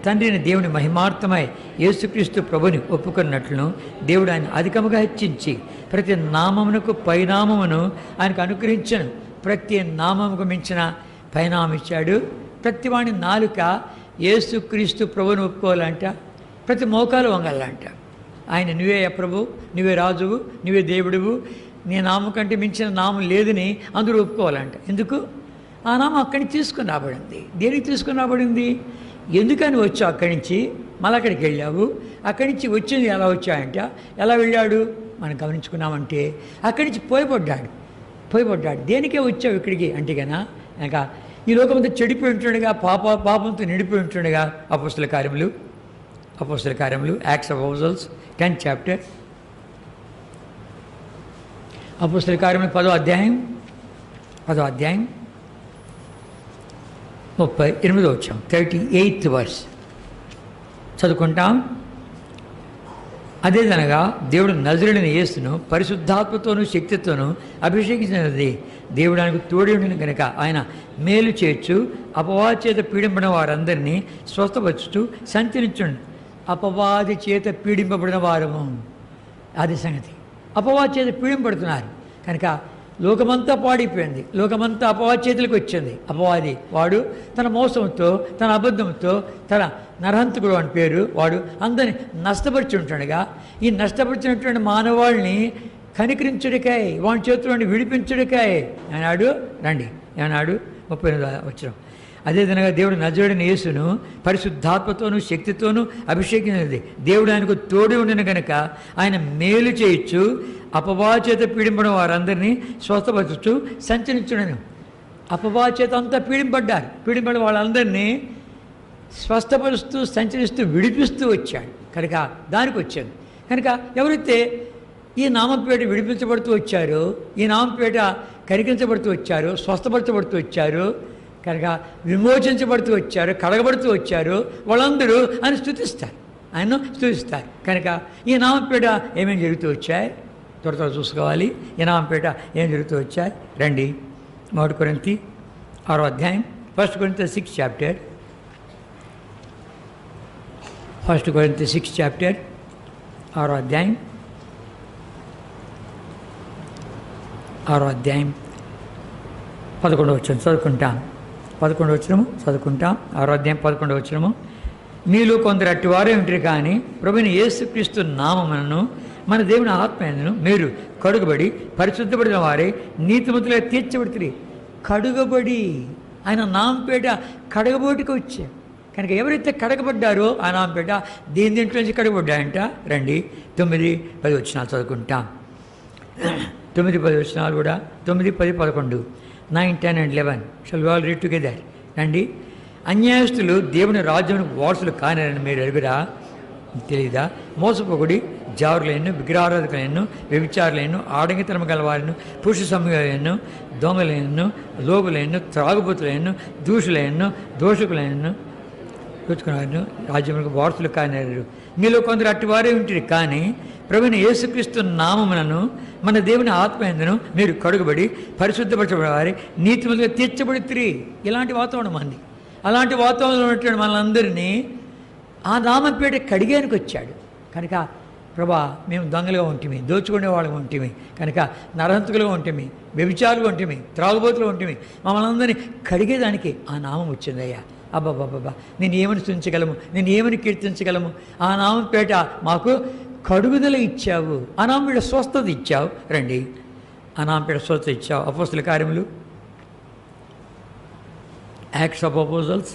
తండ్రిని దేవుని మహిమార్థమై యేసుక్రీస్తు ప్రభుని ఒప్పుకున్నట్లును దేవుడు ఆయన అధికముగా హెచ్చించి ప్రతి నామమునకు పైనామమును ఆయనకు అనుగ్రహించను. ప్రతి నామముకు మించిన పైనామం ఇచ్చాడు. ప్రతి వాని నాలుక యేసుక్రీస్తు ప్రభుని ఒప్పుకోవాలంట, ప్రతి మోకాలు వంగాలంట. ఆయన నువ్వే ప్రభు, నువ్వే రాజువు, నువ్వే దేవుడువు, నీ నామం కంటే మించిన నామం లేదని అందరూ ఒప్పుకోవాలంట. ఎందుకు? ఆ నామం అక్కడి నుంచి తీసుకుని రాబడింది. దేనికి తీసుకుని రాబడింది? ఎందుకని వచ్చావు అక్కడి నుంచి, మళ్ళీ అక్కడికి వెళ్ళావు. అక్కడి నుంచి వచ్చింది ఎలా వచ్చాయంట, ఎలా వెళ్ళాడు మనం గమనించుకున్నామంటే అక్కడి నుంచి పోయబడ్డాడు. దేనికే వచ్చావు ఇక్కడికి అంటే కన్నా ఇంకా ఈ లోకమంతా చెడిపోయి ఉంటుండగా, పాపంతో నిండిపోయి ఉంటుండగా అపోస్తల కార్యములు acts of apostles 10th chapter, అపోస్తల కార్యములు 10వ అధ్యాయం 38వ వచనం 38th verse చదువుకుంటాం. అదేదనగా దేవుడు నజరుడైన యేసును పరిశుద్ధాత్మతోనూ శక్తితోనూ అభిషేకించినది. దేవుడు ఆయనకు తోడి ఉండిన కనుక ఆయన మేలు చేయొచ్చు, అపవాది చేత పీడింపడిన వారందరినీ స్వస్థపరచుతూ సంచరించండి. అపవాది చేత పీడింపబడిన వారము, అది సంగతి. అపవాది చేత పీడింపడుతున్నారు కనుక లోకమంతా పాడిపోయింది. లోకమంతా అపవాది చేతులకు వచ్చింది. అపవాది వాడు తన మోసంతో, తన అబద్ధంతో, తన నరహంతకుడు అని పేరు వాడు అందరిని నష్టపరిచి ఉంటుండగా, ఈ నష్టపరిచినటువంటి మానవాళ్ళని కనికరించుడికాయ, వాడి చేతుల్లో విడిపించుడికాయ అన్నాడు. రండి ఏమన్నాడు? 38వ వచనం. అదేవిధంగా దేవుడు నజరుడైన యేసును పరిశుద్ధాత్మతోనూ శక్తితోనూ అభిషేకించినది. దేవుడు ఆయనకు తోడు ఉండిన కనుక ఆయన మేలు చేయొచ్చు, అపవాది చేత పీడింపడిన వారందరినీ స్వస్థపరచు సంచరించుడను. అపవాది చేత అంతా పీడింపడిన వాళ్ళందరినీ స్వస్థపరుస్తూ సంచరిస్తూ విడిపిస్తూ వచ్చాడు కనుక దానికి వచ్చాడు. కనుక ఎవరైతే ఈ నామంపేట విడిపించబడుతూ వచ్చారో, ఈ నామంపేట కరిగించబడుతూ వచ్చారో, స్వస్థపరచబడుతూ వచ్చారో, కనుక విమోచించబడుతూ వచ్చారు, కడగబడుతూ వచ్చారు, వాళ్ళందరూ ఆయన స్తుతిస్తారు. కనుక ఈ నామంపేట ఏమేమి జరుగుతూ వచ్చాయి త్వరగా చూసుకోవాలి. ఈ నామంపేట ఏం జరుగుతూ వచ్చాయి రండి. 1 కొరింథీ 6వ అధ్యాయం 1 కొరింథీ 6th chapter, 1 కొరింథీ 6th chapter 6వ అధ్యాయం 11వ వచనం చదువుకుంటాం. 11వ వచనము చదువుకుంటాం. 6వ అధ్యాయం 11వ వచనము. మీలో కొందరు అట్టివారే ఉంటారు కానీ ప్రభువైన యేసుక్రీస్తు నామమును మన దేవుని ఆత్మయందును మీరు కడుగబడి పరిశుద్ధపడిన వారే నీతిమంతులుగా తీర్చబడుతుంది. కడుగబడి ఆయన నామంపేట కడగబోటికి వచ్చారు కనుక ఎవరైతే కడగబడ్డారో ఆ నామంపేట దీంట్లో నుంచి కడగబడ్డాయంట. రండి 9-10 వచనాలు చదువుకుంటాం. 9-10 వచనాలు కూడా 9, 10, 11, 9, 10 and 11 shall we all read together? రండి. అన్యాయస్తులు దేవుని రాజ్యానికి వారసులు కానిరని మీరు ఎరుగురా, తెలీదా? మోసపోకుడి, జారులైను, విగ్రహారాధకులైను, వ్యభిచారులైను, ఆడంగితనం గలవారిను, పురుష సమూహాలను, దొంగలైను, లోగులైను, త్రాగుబోతులైను, దోషకులైను దోచుకున్నారు రాజ్యములకు వారసులు కానిరు. మీలో కొందరు అట్టివారే ఉంటుంది కానీ ప్రభువైన యేసుక్రీస్తు నామములను మన దేవుని ఆత్మయందును మీరు కడుగబడి పరిశుద్ధపరచబడేవారి నీతిమంతులుగా తీర్చబడి. ఇలాంటి వాతావరణం మంది. అలాంటి వాతావరణంలో ఉన్నటువంటి మనందరినీ ఆ నామంపేట కడిగానికి వచ్చాడు కనుక ప్రభా మేము దొంగలుగా ఉంటిమి, దోచుకునే వాళ్ళగా ఉంటిమి, కనుక నరహంతకులుగా ఉంటిమి, వ్యభిచారులుగా ఉంటిమి, త్రాగుబోతులుగా ఉంటిమి, మమ్మల్ని అందరినీ కడిగేదానికి ఆ నామం వచ్చిందయ్యా. అబ్బాబాబా నేను ఏమని స్థుతించగలము, నేను ఏమని కీర్తించగలము? ఆ నామంపేట మాకు కడుగుదల ఇచ్చావు, ఆ నామంపేట స్వస్థత ఇచ్చావు. రండి, ఆ నామంపేట స్వస్థత ఇచ్చావు. అపోస్తల కార్యములు acts of apostles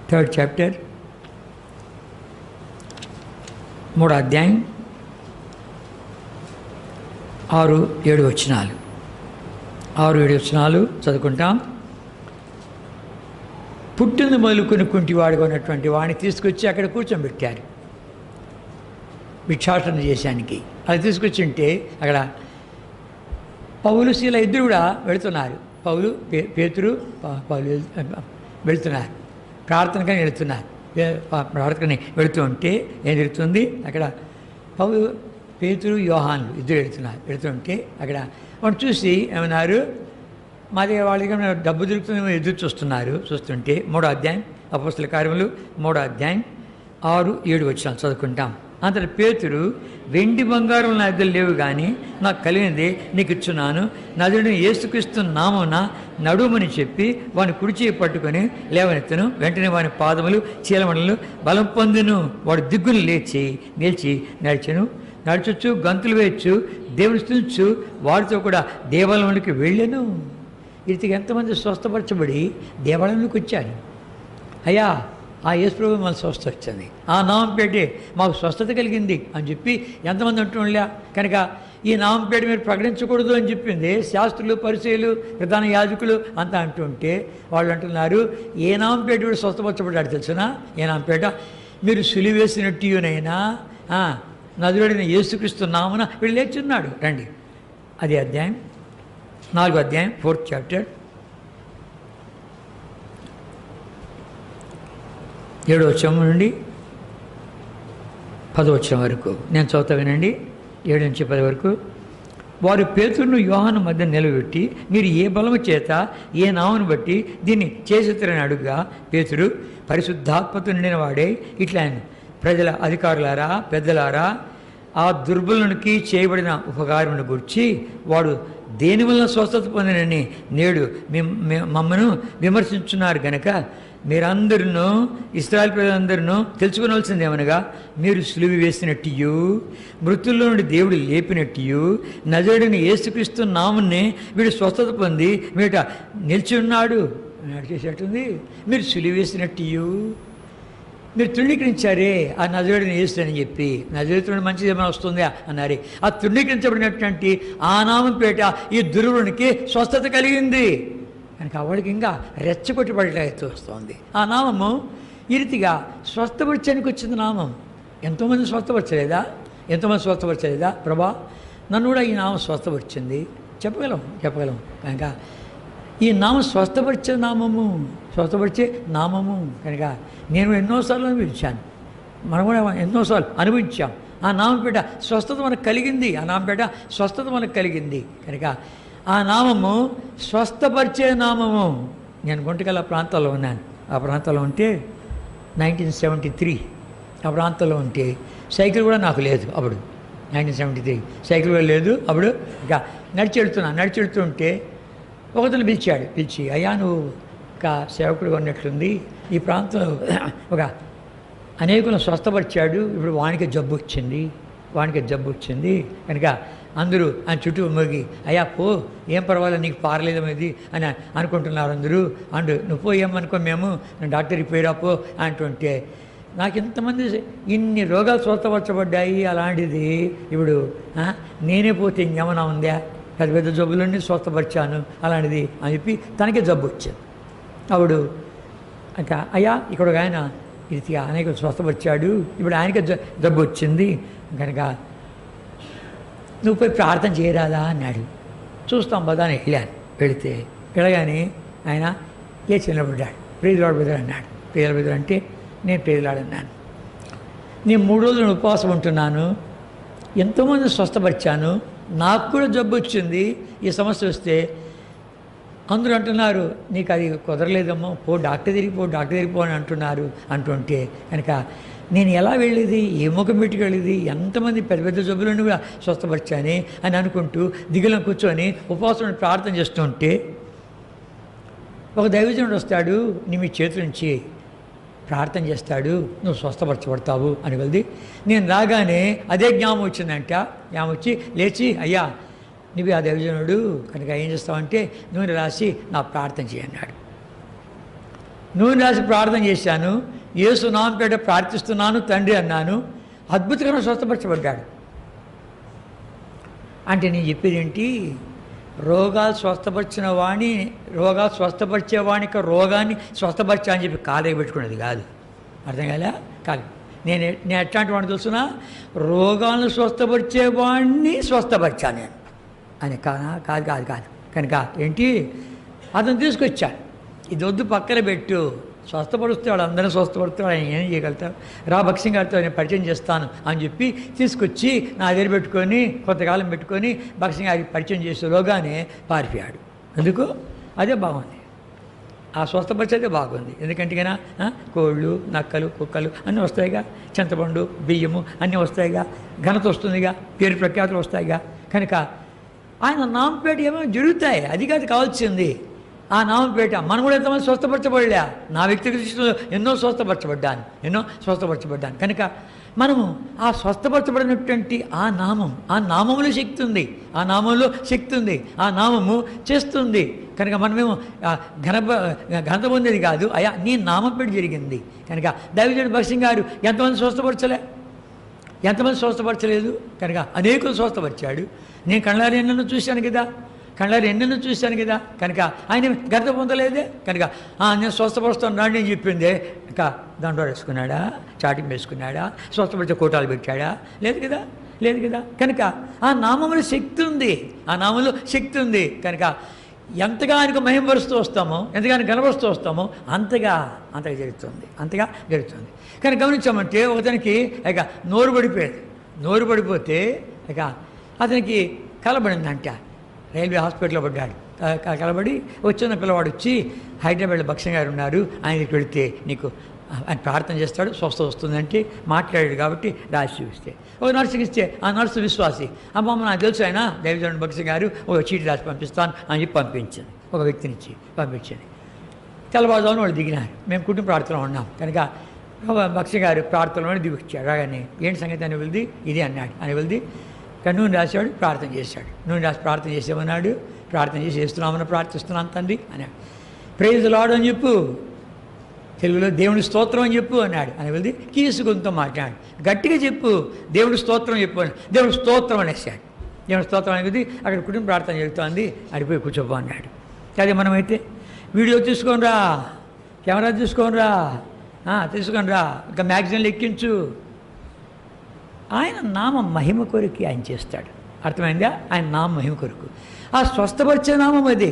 3rd chapter 3వ అధ్యాయం 6-7 వచనాలు చదువుకుంటాం. పుట్టింది మొదలుకొని కుంటివాడుగా ఉన్నటువంటి వాడిని తీసుకొచ్చి అక్కడ కూర్చోబెట్టారు భిక్షాటన చేశానికి. అది తీసుకొచ్చి ఉంటే అక్కడ పౌలు శీల ఇద్దరు కూడా వెళుతున్నారు. పేతురు వెళుతున్నారు, ప్రార్థనకని వెళుతున్నారు. ప్రార్థనకని వెళుతూ ఉంటే ఏం జరుగుతుంది? అక్కడ పేతురు యోహాన్లు ఇద్దరు వెళుతుంటే అక్కడ వాడు చూసి ఏమన్నారు, మాది వాళ్ళకి డబ్బు దొరుకుతుందేమో ఎదురు చూస్తుంటే 3వ అధ్యాయం అపొస్తలుల కార్యములు 3వ అధ్యాయం 6-7 వచనాలు చదువుకుంటాం. అంతటి పేతురు, వెండి బంగారం నా దగ్గర లేవు, కానీ నాకు కలిగినది నీకు ఇచ్చున్నాను, నజరుడైన యేసుక్రీస్తు నామమున నడుమని చెప్పి వాని కుడి చేయి పట్టుకొని లేవనెత్తను. వెంటనే వాని పాదములు చీలమండలు బలం పొందును. వాడు దిగ్గును నిలిచి నడుచొచ్చు, గంతులు వేయచ్చు, దేవుని స్తుతించు, వాడితో కూడా దేవాలయంలోకి వెళ్ళాను. ఇదికి ఎంతమంది స్వస్థపరచబడి దేవాలయంలోకి వచ్చారు. అయ్యా, ఆ యేసుప్రభు మన స్వస్థ వచ్చింది, ఆ నామం పేటే మాకు స్వస్థత కలిగింది అని చెప్పి ఎంతమంది అంటున్నా. కనుక ఈ నామం పేట మీరు ప్రకటించకూడదు అని చెప్పింది శాస్త్రులు, పరిచయులు, ప్రధాన యాజకులు అంతా అంటుంటే వాళ్ళు అంటున్నారు, ఏ నామం పేట కూడా స్వస్థపరచబడ్డాడు తెలుసునా? ఏ నామం పేట? మీరు సులివేసినట్టునైనా నజరుడైన యేసుక్రీస్తు నామమున వీళ్ళు లేచున్నాడు. రండి, అదే అధ్యాయం 4వ అధ్యాయం 4th చాప్టర్ 7వ వచనం నుండి 10వ వచనం వరకు నేను చదువుతా వినండి. 7 నుంచి 10 వరకు. వారు పేతురును యోహాను మధ్య నిలబెట్టి, మీరు ఏ బలము చేత ఏ నామను బట్టి దీన్ని చేసేతరని అడుగుగా, పేతురు పరిశుద్ధాత్మతో నిండిన వాడే ఇట్లా ఆయన, ప్రజల అధికారులారా, పెద్దలారా, ఆ దుర్బలునికి చేయబడిన ఉపకారమును గురించి వాడు దేని వలన స్వస్థత పొందినని నేడు మమ్మను విమర్శించున్నారు గనక మీరందరూ, ఇశ్రాయేలు ప్రజలందరూ తెలుసుకునవలసింది ఏమనగా, మీరు సిలువ వేసినట్టు, మృతుల్లో నుండి దేవుడు లేపినట్టు, నజరుడైన యేసుక్రీస్తు నామన్నే వీడు స్వస్థత పొంది మీట నిలిచి ఉన్నాడు నడిచేసేటుంది. మీరు సిలువ వేసినట్టు, మీరు తృణీకరించారే ఆ నజరుడైన యేసు అని చెప్పి, నజరుడు మంచిది ఏమైనా వస్తుందా అన్నారే. ఆ తృణీకరించబడినటువంటి ఆ నామం పేట ఈ దుర్వునికి స్వస్థత కలిగింది. కనుక వాడికి ఇంకా రెచ్చగొట్టబడేట్టు వస్తుంది. ఆ నామము ఈ రీతిగా స్వస్థపరచడానికి వచ్చింది నామం. ఎంతోమంది స్వస్థపరచలేదా? ప్రభా, నన్ను కూడా ఈ నామం స్వస్థపరిచింది చెప్పగలం. కనుక ఈ నామం స్వస్థపరిచే నామము కనుక నేను ఎన్నోసార్లు అనుభవించాను, మనం కూడా ఎన్నోసార్లు అనుభవించాం. ఆ నామంపేట స్వస్థత మనకు కలిగింది. కనుక ఆ నామము స్వస్థపరిచే నామము. నేను గుంటకల్ ప్రాంతాల్లో ఉన్నాను. ఆ ప్రాంతంలో ఉంటే 1973 ఆ ప్రాంతంలో ఉంటే సైకిల్ కూడా నాకు లేదు అప్పుడు. 1973 సైకిల్ కూడా లేదు అప్పుడు. ఇంకా నడిచెడుతుంటే ఒకతను పిలిచి, అయ్యా నువ్వు ఒక సేవకుడుగా ఉన్నట్లుంది, ఈ ప్రాంతంలో ఒక అనేకులను స్వస్థపరిచాడు, ఇప్పుడు వానికి జబ్బు వచ్చింది కనుక అందరూ ఆయన చుట్టూ మోగి, అయ్యా పో, ఏం పర్వాలేదు, నీకు పారలేదనేది అని అనుకుంటున్నారు అందరూ. నువ్వు పోయేమనుకో, మేము డాక్టర్కి పోయిరా పో అంటుంటే, నాకు ఇంతమంది ఇన్ని రోగాలు స్వస్థపరచబడ్డాయి, అలాంటిది ఇప్పుడు నేనే పోతే ఇంకేమన్నా ఉందా? పెద్ద జబ్బులన్నీ స్వస్థపరిచాను అలాంటిది అని చెప్పి తనకే జబ్బు వచ్చింది. అప్పుడు ఇంకా అయ్యా ఇక్కడ ఒక ఆయన ఇది అనేక స్వస్థపరిచాడు, ఇప్పుడు ఆయనకే జబ్బు వచ్చింది కనుక నువ్వు పోయి ప్రార్థన చేయరాదా అన్నాడు. చూస్తాం పదా అని వెళ్ళగానే ఆయన లేచి నిలబడ్డాడు. ప్రేజలాడు బ్రదర్ అన్నాడు. ప్రేజలాడు బ్రదర్ అంటే నేను ప్రేజలాడు అన్నాను. నేను 3 రోజులు ఉపవాసం ఉంటున్నాను, ఎంతోమంది స్వస్థపరిచాను, నాకు కూడా జబ్బు వచ్చింది. ఈ సమస్య వస్తే అందరూ అంటున్నారు నీకు అది కుదరలేదమ్మో, డాక్టర్ దగ్గరికి పో అని అంటుంటే కనుక నేను ఎలా వెళ్ళేది, ఏ ముఖం పెట్టుకు వెళ్ళేది, ఎంతమంది పెద్ద జబ్బులను కూడా స్వస్థపరిచానే అని అనుకుంటూ దిగులను కూర్చొని ఉపవాసం ప్రార్థన చేస్తుంటే ఒక దైవజనుడు వస్తాడు, నీ మీ చేతుల నుంచి ప్రార్థన చేస్తాడు, నువ్వు స్వస్థపరచబడతావు అని వెళ్ళి నేను రాగానే అదే జ్ఞాపకం వచ్చి లేచి, అయ్యా నువ్వు ఆ దైవజనుడు కనుక ఏం చేస్తావంటే నూనె రాసి నా ప్రార్థన చేయన్నాడు. నూనె రాసి ప్రార్థన చేశాను, యేసు నామం పేట ప్రార్థిస్తున్నాను తండ్రి అన్నాను, అద్భుతంగా స్వస్థపరచబడ్డాడు. అంటే నేను చెప్పేది ఏంటి, రోగాలు స్వస్థపరిచేవానికి రోగాన్ని స్వస్థపరిచా అని చెప్పి కాలేకి పెట్టుకునేది కాదు. అర్థం కాదు. నేను ఎట్లాంటి వాడిని తెలుసునా, రోగాలను స్వస్థపరిచేవాడిని స్వస్థపరిచాను నేను అని కాదు. కనుక ఏంటి, అతను తీసుకొచ్చాను, ఇది వద్దు పక్కన పెట్టు, స్వస్థపరుస్తాడు, అందరినీ స్వస్థపరుస్తాడు, ఆయన ఏం చేయగలుగుతాడు, రా భక్సింగ్ గారితో నేను పరిచయం చేస్తాను అని చెప్పి తీసుకొచ్చి నా దగ్గర పెట్టుకొని కొంతకాలం పెట్టుకొని భక్సింగ్ గారికి పరిచయం చేసేలోగానే పారిపోయాడు. ఎందుకు అదే బాగుంది, ఆ స్వస్థపరిచేదే బాగుంది. ఎందుకంటే కన్నా కోళ్ళు, నక్కలు, కుక్కలు అన్నీ వస్తాయిగా, చింతపండు, బియ్యము అన్నీ వస్తాయిగా, ఘనత వస్తుందిగా, పేరు ప్రఖ్యాతులు వస్తాయిగా. కనుక ఆయన నామపేట ఏమో జరుగుతాయి, అది కాదు కావాల్సింది. ఆ నామపేట మనం కూడా ఎంతమంది స్వస్థపరచబడలే. నా వ్యక్తిగత దృష్టిలో ఎన్నో స్వస్థపరచబడ్డాను. కనుక మనము ఆ స్వస్థపరచబడినటువంటి ఆ నామంలో శక్తి ఉంది, ఆ నామము చేస్తుంది. కనుక మనమేమో ఘనత పొందేది కాదు, అయ్యా నీ నామపేట జరిగింది. కనుక దైవజనుడు భగత్ సింగ్ గారు ఎంతమంది స్వస్థపరచలేదు. కనుక అనేకులు స్వస్థపరిచాడు. నేను కళ్ళారి ఎన్నెన్నో చూశాను కదా. కనుక ఆయన ఘనత పొందలేదే. కనుక నేను స్వస్థపరుస్తాను రాండి అని చెప్పిందే. ఇంకా దండోరు వేసుకున్నాడా, చాటింగ్ వేసుకున్నాడా, స్వస్థపరిచే కోటాలు పెట్టాడా? లేదు కదా. కనుక ఆ నామంలో శక్తి ఉంది. కనుక ఎంతగా ఆయనకు మహిమపరుస్తూ వస్తామో, ఎంతగా ఆయన కనబరుస్తూ వస్తామో అంతగా జరుగుతుంది. కానీ గమనించామంటే ఒకతనికి ఇక నోరు పడిపోతే ఇక అతనికి కలబడిందంట. రైల్వే హాస్పిటల్లో పడ్డాడు. కలబడి వచ్చిన పిల్లవాడు వచ్చి, హైదరాబాద్లో భగత్ సింగ్ గారు ఉన్నారు, ఆయనకి వెళితే నీకు ఆయన ప్రార్థన చేస్తాడు, స్వస్థ వస్తుందంటే మాట్లాడాడు కాబట్టి రాసి చూపిస్తే ఒక నర్సుకి ఇస్తే ఆ నర్సు విశ్వాసి, అమ్మమ్మ నాకు తెలుసు ఆయన దైవజనుడు భగత్ సింగ్ గారు ఒక చీటి రాసి పంపిస్తాను అని చెప్పి పంపించింది. ఒక వ్యక్తినిచ్చి పంపించింది. తెల్లవారుజామున వాళ్ళు దిగినారు. మేము కుటుంబ ప్రార్థనలో ఉన్నాం. కనుక భగత్ సింగ్ గారు ప్రార్థనలోనే దిగిచ్చాడు. రాగానే ఏంటి సంగతి అని వెళ్ది, ఇది అన్నాడు. అని వెళ్ది నూనె రాశాడు, ప్రార్థన చేశాడు. నూనె రాసి ప్రార్థన చేసేమన్నాడు. ప్రార్థన చేస్తున్నామని ప్రార్థిస్తున్నాను తండ్రి అన్నాడు. ప్రైజ్ ది లార్డ్ అని చెప్పు, తెలుగులో దేవుని స్తోత్రం అని చెప్పు అన్నాడు. అని వెళ్ది కీసుకుంతో మాట్లాడు, గట్టిగా చెప్పు, దేవుని స్తోత్రం చెప్పు అని. దేవుని స్తోత్రం అనేసాడు. దేవుని స్తోత్రం అనేది అక్కడ కుటుంబ ప్రార్థన జరుగుతోంది, అడిపోయి కూర్చోపో అన్నాడు. అదే మనమైతే వీడియో తీసుకోనిరా, కెమెరా తీసుకోనిరా, ఇంకా మ్యాగజైన్లు ఎక్కించు. ఆయన నామ మహిమ కొరకు ఆయన చేస్తాడు. అర్థమైందా? ఆయన నామ మహిమ కొరకు ఆ స్వస్థపరిచే నామం అది.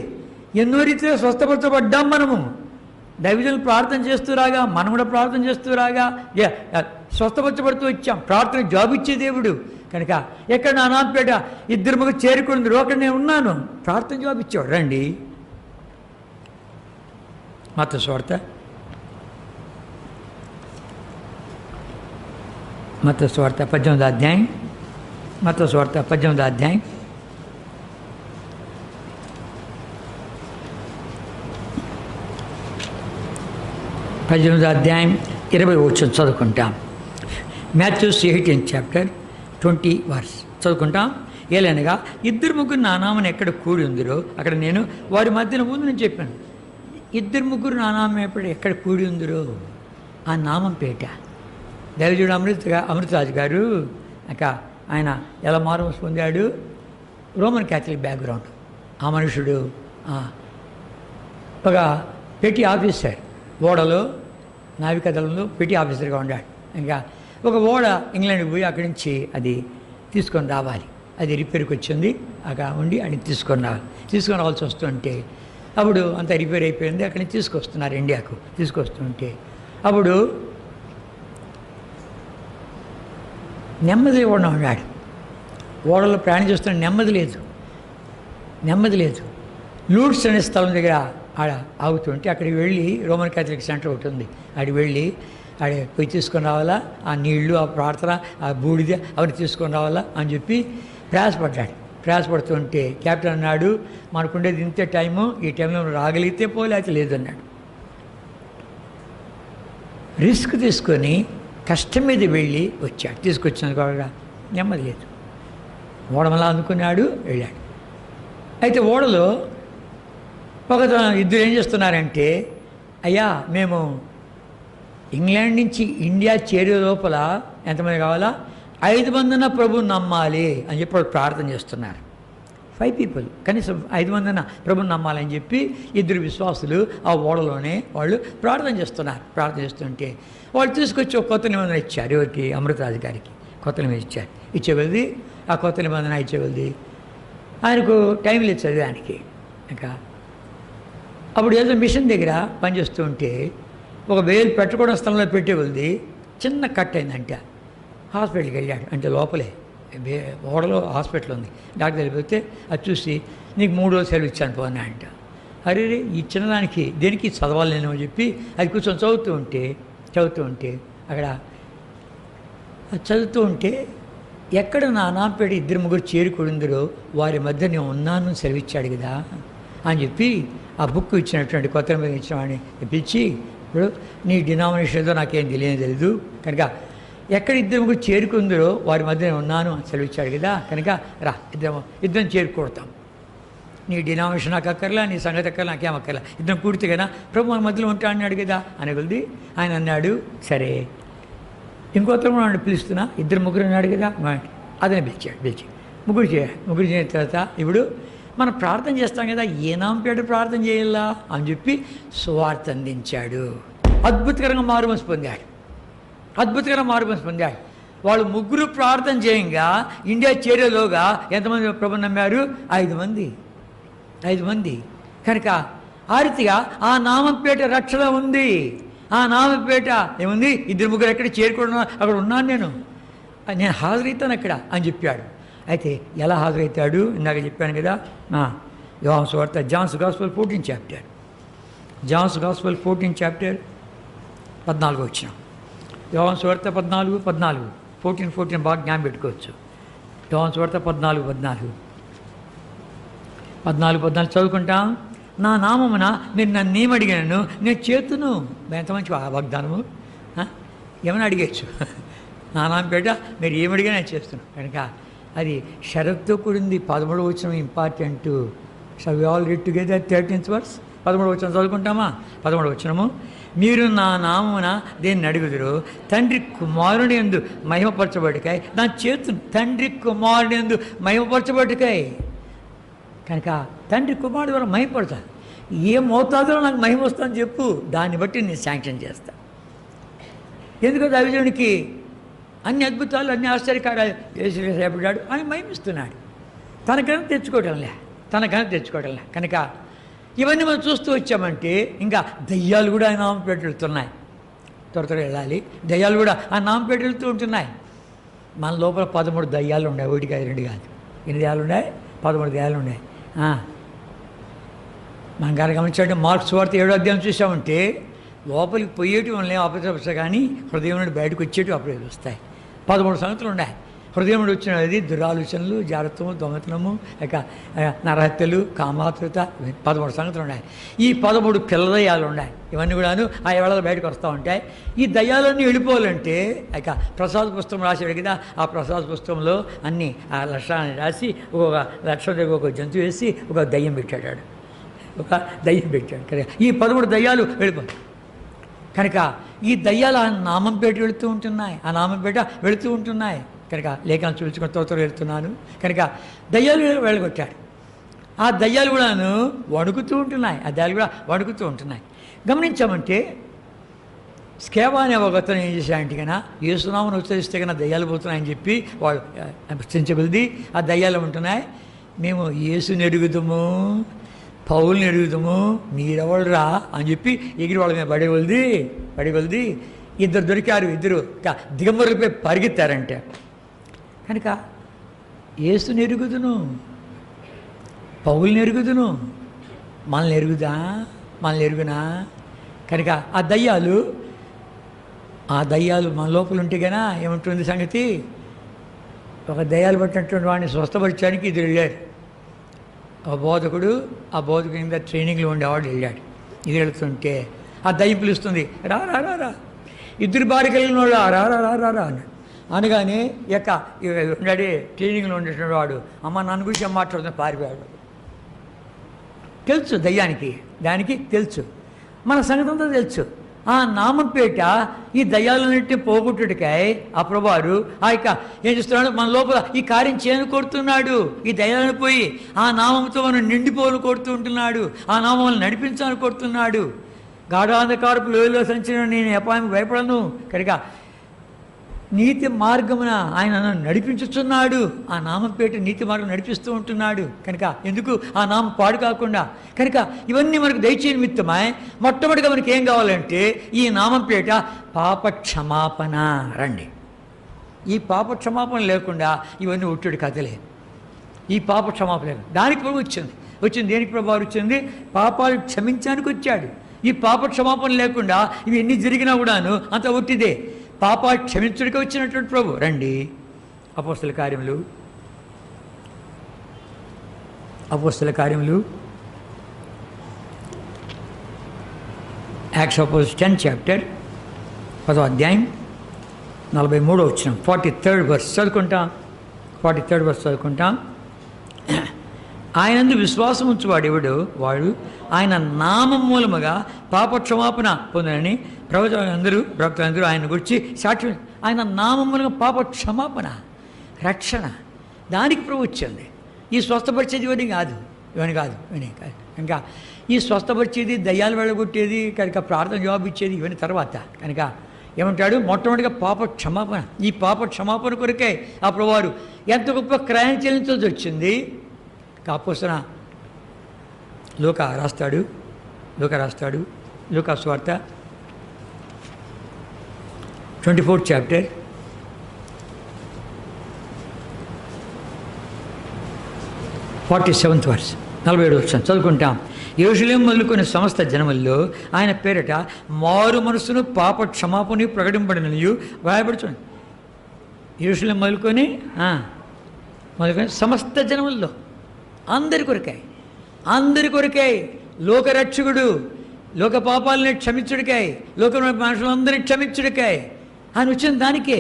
ఎన్నో రీతిలో స్వస్థపరచబడ్డాం మనము. దైవజనులు ప్రార్థన చేస్తూ రాగా, మనం కూడా ప్రార్థన చేస్తూ రాగా స్వస్థపరచబడుతూ వచ్చాం. ప్రార్థన జాబ్ ఇచ్చే దేవుడు. కనుక ఎక్కడ నా నామపేట 2 చేరుకుందరు, అక్కడ నేను ఉన్నాను, ప్రార్థన జాబ్ ఇచ్చాడు. రండి. మత్తయి సువార్త 18వ అధ్యాయం. 18వ అధ్యాయం 20 చదువుకుంటాం. మాథ్యూస్ 18 చాప్టర్ 20 వర్స్ చదువుకుంటాం. ఏలనగా 2-3 నా నామం ఎక్కడ కూడి ఉందిరో అక్కడ నేను వారి మధ్యన ముందు నేను చెప్పాను. 2-3 నా నామం ఎక్కడ కూడి ఉందిరో ఆ నామం పేట. దైవజుడు అమృతరాజు గారు ఆయన ఎలా మారుమూసి పొందాడు? Roman Catholic background. ఆ మనుషుడు ఒక పెట్టి ఆఫీసర్, ఓడలో నావికాదళంలో పెట్టి ఆఫీసర్గా ఉన్నాడు. ఇంకా ఒక ఓడ ఇంగ్లాండ్కి పోయి అక్కడి నుంచి అది తీసుకొని రావాలి. అది రిపేర్కి వచ్చింది. అక్కడ ఉండి అది తీసుకొని రావాల్సి వస్తుంటే అప్పుడు అంతా రిపేర్ అయిపోయింది. అక్కడి నుంచి తీసుకొస్తున్నారు ఇండియాకు. తీసుకొస్తుంటే అప్పుడు నెమ్మది కూడా ఉన్నాడు. ఓడలో ప్రయాణం చేస్తున్న నెమ్మది లేదు. లూడ్స్ అనే స్థలం దగ్గర ఆడ ఆగుతుంటే అక్కడికి వెళ్ళి రోమన్ క్యాథలిక్ సెంటర్ ఒకటి ఉంది, ఆడికి వెళ్ళి ఆడ పోయి తీసుకొని రావాలా, ఆ నీళ్లు, ఆ ప్రార్థన, ఆ బూడిద అవన్నీ తీసుకొని రావాలా అని చెప్పి ప్రయాసపడుతుంటే క్యాప్టెన్ అన్నాడు, మనకుండేది ఇంతే టైము, ఈ టైంలో రాగలిగితే పోలేకపోతే లేదన్నాడు. రిస్క్ తీసుకొని కష్టం మీద వెళ్ళి వచ్చాడు. తీసుకొచ్చిన కూడా నెమ్మది లేదు. ఓడమలా అందుకున్నాడు, వెళ్ళాడు. అయితే ఓడలో ఇద్దరు ఏం చేస్తున్నారంటే, అయ్యా మేము ఇంగ్లాండ్ నుంచి ఇండియా చేరే లోపల ఎంతమంది కావాలా? 5 మందిన ప్రభుని నమ్మాలి అని చెప్పి వాళ్ళు ప్రార్థన చేస్తున్నారు. 5 people, కనీసం 5 మందిన ప్రభుని నమ్మాలని చెప్పి 2 విశ్వాసులు ఆ ఓడలోనే వాళ్ళు ప్రార్థన చేస్తుంటే వాళ్ళు తీసుకొచ్చి ఒక కొత్త నిబంధన ఇచ్చారు. ఎవరికి? అమృతరాజు గారికి కొత్త నిబంధన ఇచ్చారు. ఇచ్చేవల్ది ఆ కొత్త నిబంధన ఇచ్చేవల్ది ఆయనకు టైం లేదు చదివానికి. ఇంకా అప్పుడు ఏదో మిషన్ దగ్గర పనిచేస్తూ ఉంటే ఒక వేలు పెట్టుకోవడం స్థలంలో పెట్టేవల్ది చిన్న కట్ అయిందంట. హాస్పిటల్కి వెళ్ళాడు. అంటే లోపలే ఓడలో హాస్పిటల్ ఉంది. డాక్టర్ వెళ్ళిపోతే అది చూసి నీకు 3 రోజులు సెలవు ఇచ్చాను పోనా అంట. అరే ఈ చిన్నదానికి దేనికి చదవాలి నేను అని చెప్పి అది కూర్చొని చదువుతూ ఉంటే అక్కడ చదువుతూ ఉంటే ఎక్కడ నా నాన్నపేట 2-3 చేరుకుందరో వారి మధ్య నేను ఉన్నాను సెలవిచ్చాడు కదా అని చెప్పి ఆ బుక్ ఇచ్చినటువంటి కొత్త మీద ఇచ్చిన వాడిని పిలిచి, ఇప్పుడు నీ డినామినేషన్తో నాకేం తెలియదు కనుక ఎక్కడ 2-3 చేరుకుందరో వారి మధ్య నేను ఉన్నాను అని సెలవిచ్చాడు కదా, కనుక రా ఇద్దరం చేరుకూడతాం. నీ డినామినేషన్ నాకు అక్కర్లా, నీ సంగతి అక్కర్లా, నాకేం అక్కర్లా, ఇద్దరం కూడితే కదా ప్రభు మన మధ్యలో ఉంటా అన్నాడు కదా అని కొద్ది ఆయన అన్నాడు. సరే ఇంకొత్తరం వాడిని పిలుస్తున్నా, 2-3 అన్నాడు కదా అదే పిలిచి ముగ్గురు చేసిన తర్వాత ఇప్పుడు మనం ప్రార్థన చేస్తాం కదా, ఏ నామపేట ప్రార్థన చేయాలా అని చెప్పి సువార్త అందించాడు. అద్భుతకరంగా మారుమనసు పొందాడు. వాళ్ళు ముగ్గురు ప్రార్థన చేయంగా ఇండియా చేరేలోగా ఎంతమంది ప్రభు నమ్మారు? 5 మంది. కనుక ఆ రీతిగా ఆ నామంపేట రక్షణ ఉంది. ఆ నామంపేట ఏముంది? 2-3 ఎక్కడ చేరుకోవడం, అక్కడ ఉన్నాను నేను హాజరవుతాను అక్కడ అని చెప్పాడు. అయితే ఎలా హాజరవుతాడు? ఇందాక చెప్పాను కదా, యోహాను సువార్త Johne's gospel 14 chapter, Johne's gospel 14 chapter 14 వచ్చిన యోహాను సువార్త 14 బాగా జ్ఞాపకం పెట్టుకోవచ్చు. యోహాను సువార్త 14 చదువుకుంటాం. నా నామమున మీరు నన్ను ఏమడిగాను నేను చేతును. ఎంత మంచి వాగ్దానము! ఏమైనా అడిగేచ్చు. నా నామపేట మీరు ఏమడిగా నేను చేస్తున్నాను. కనుక అది షరత్తో కూడింది. 13వ వచనం important. So we all read together 13th verse. 13వ వచనం చదువుకుంటామా? 13వ వచనము, మీరు నా నామమున దేన్ని అడుగుదురు తండ్రి కుమారుని యందు మహిమపరచబడుకాయ నా చేతును. తండ్రి కుమారుని యందు మహిమపరచబడుకాయ. కనుక తండ్రి కుమారుడు ద్వారా మహిమపడతాను. ఏ మోతాదులో నాకు మహిమ వస్తుందని చెప్పు, దాన్ని బట్టి నేను శాంక్షన్ చేస్తాను. ఎందుకంటే దైవజనునికి అన్ని అద్భుతాలు, అన్ని ఆశ్చర్యకార్యాలు చేపడ్డాడు అని మహిమిస్తున్నాడు. తనకన్నా తెచ్చుకోవడంలే. కనుక ఇవన్నీ మనం చూస్తూ వచ్చామంటే ఇంకా దయ్యాలు కూడా ఆ నామపేట వెళ్తున్నాయి. త్వరగా వెళ్ళాలి. దయ్యాలు కూడా ఆ నామపేట వెళ్తూ ఉంటున్నాయి. మన లోపల 13 దయ్యాలు ఉన్నాయి. 1 కాదు 2 కాదు. ఎన్ని దయ్యాలు ఉన్నాయి? 13 దయ్యాలు ఉన్నాయి. మనం కనుక గమనించండి, మార్క్స్ సువార్త 7వ అధ్యాయం చూసామంటే లోపలికి పోయేటివి మనల్ని అపచపస్తా, కానీ హృదయం నుండి బయటకు వచ్చేటివి అప్పుడే వస్తాయి. 13 సంగతులు ఉన్నాయి. హృదయం నుండి వచ్చినది దురాలోచనలు, జాగ్రత్తము, దొంగతనము, ఇక నరహత్యలు, కామాతృత, 13 సంగతులు ఉన్నాయి. ఈ 13 పిల్ల దయ్యాలు ఉన్నాయి. ఇవన్నీ కూడాను ఆ వేళలో బయటకు వస్తూ ఉంటాయి. ఈ దయ్యాలన్నీ వెళ్ళిపోవాలంటే ఇక ప్రసాద పుస్తకం రాశాడు కదా, ఆ ప్రసాద పుస్తకంలో అన్నీ ఆ లక్షణాన్ని రాసి ఒక లక్షణం దగ్గర ఒక జంతువు వేసి ఒక దయ్యం పెట్టాడు. కనుక ఈ 13 దయ్యాలు వెళ్ళిపోతాయి. కనుక ఈ దయ్యాలు ఆ నామంపేట వెళుతూ ఉంటున్నాయి. కనుక లేఖనాలు చూపించుకొని తోతలు వెళ్తున్నాను. కనుక దయ్యాలు వెళ్ళగొట్టాడు. ఆ దయ్యాలు కూడాను వణుకుతూ ఉంటున్నాయి. గమనించామంటే స్కేవా అనే ఒక అతను ఏం చేశాడంటే కన్నా యేసునామమును ఉచ్చరిస్తే కన్నా దయ్యాలు పోతున్నాయని చెప్పి వాడు ప్రశ్నించగలిది. ఆ దయ్యాలు ఉంటున్నాయి. మేము యేసుని ఎరుగుదము, పౌల్ని ఎరుగుదము, మీరెవరురా అని చెప్పి ఎగిరి వాళ్ళ మీద పడగొలిది. 2 దొరికారు. 2 దిగంబరులపై పరిగెత్తారంటే. కనుక యేసుని ఎరుగుదును, పౌల్ని ఎరుగుదును, మనల్ని ఎరుగునా? కనుక ఆ దయ్యాలు మన లోపల ఉంటే కన్నా ఏముంటుంది సంగతి? ఒక దయ్యాలు పట్టినటువంటి వాడిని స్వస్థపరచడానికి 2 వెళ్ళారు. ఒక బోధకుడు, ఆ బోధకుడు కింద ట్రైనింగ్లో ఉండేవాడు వెళ్ళాడు. 2 వెళుతుంటే ఆ దయ్యం పిలుస్తుంది, రా 2 భార్య కలిగిన వాళ్ళు రా అన్నాడు. అనగానే ఉన్నాడే ట్రైనింగ్లో ఉండేటువంటి వాడు, అమ్మ నన్ను గురించి ఏం మాట్లాడుతున్నా పారిపోయాడు. తెలుసు దానికి తెలుసు, మన సంగతంతో తెలుసు. ఆ నామంపేట ఈ దయ్యాలన్నింటినీ పోగొట్టుడికాయ ఆ ప్రభువారు ఏం చేస్తున్నాడు? మన లోపల ఈ కార్యం చేయని కోరుతున్నాడు. ఈ దయ్యాలను పోయి ఆ నామంతో మనం నిండిపోలు కోరుతూ ఉంటున్నాడు. ఆ నామం నడిపించాలని కోరుతున్నాడు. గాఢాంధకారపు లోయలో సంచలనం నేను అపాయం భయపడను. కనుక నీతి మార్గమున ఆయన నన్ను నడిపించుతున్నాడు. ఆ నామంపేట నీతి మార్గం నడిపిస్తూ ఉంటున్నాడు. కనుక ఎందుకు ఆ నామం పాడు కాకుండా? కనుక ఇవన్నీ మనకు దయచేయ నిమిత్తమై మొట్టమొదటిగా మనకి ఏం కావాలంటే ఈ నామంపేట పాప క్షమాపణ. రండి, ఈ పాప క్షమాపణ లేకుండా ఇవన్నీ ఒట్టుడి కథలే. ఈ పాప క్షమాపణ లేదు. దానికి ప్రభు వచ్చింది. వచ్చింది దేనికి ప్రభు వచ్చింది? పాపాలు క్షమించడానికి వచ్చాడు. ఈ పాప క్షమాపణ లేకుండా ఇవి ఎన్ని జరిగినా కూడాను అంత ఒట్టిదే. పాపాలు క్షమించడానికి వచ్చినటువంటి ప్రభు. రండి అపోస్తల కార్యములు, acts of apostles 10th chapter 10వ అధ్యాయం 43వ వచనం 43rd verse చదువుకుంటాం. 43rd verse చదువుకుంటాం. ఆయనందు విశ్వాసం ఉంచువాడు ఎవడు వాడు ఆయన నామం మూలముగా పాప క్షమాపణ పొందనని ప్రవక్తలందరూ ఆయన గురించి సాక్షి. ఆయన నామం మూలంగా పాప క్షమాపణ, రక్షణ, దానికి ప్రభు వచ్చింది. ఈ స్వస్థపరిచేది ఇవన్నీ కాదు. కనుక ఈ స్వస్థపరిచేది, దయ్యాలు వెళ్ళగొట్టేది, కనుక ప్రార్థన జవాబు ఇచ్చేది ఇవన్నీ తర్వాత. కనుక ఏమంటాడు? మొట్టమొదటిగా పాప క్షమాపణ. ఈ పాప క్షమాపణ కొరకే ఆ ప్రభువారు ఎంత గొప్ప క్రయం చెల్లించాల్సి వచ్చింది. కాపోసన లూకా రాస్తాడు. లూకా సువార్త 24th చాప్టర్ 47th verse 47వ వచనం చదువుకుంటాం. యెరూషలేము మొదలుకొని సమస్త జనముల్లో ఆయన పేరిట మారు మనసును పాప క్షమాపణ ప్రకటింపబడినయు వ్రాయబడుచుంది. యెరూషలేము మొదలుకొని సమస్త జనముల్లో అందరి కొరకై లోకరక్షకుడు, లోక పాపాలని క్షమించుడికాయ, లోకంలో మనుషులందరినీ క్షమించుడికాయ ఆయన వచ్చిన దానికే.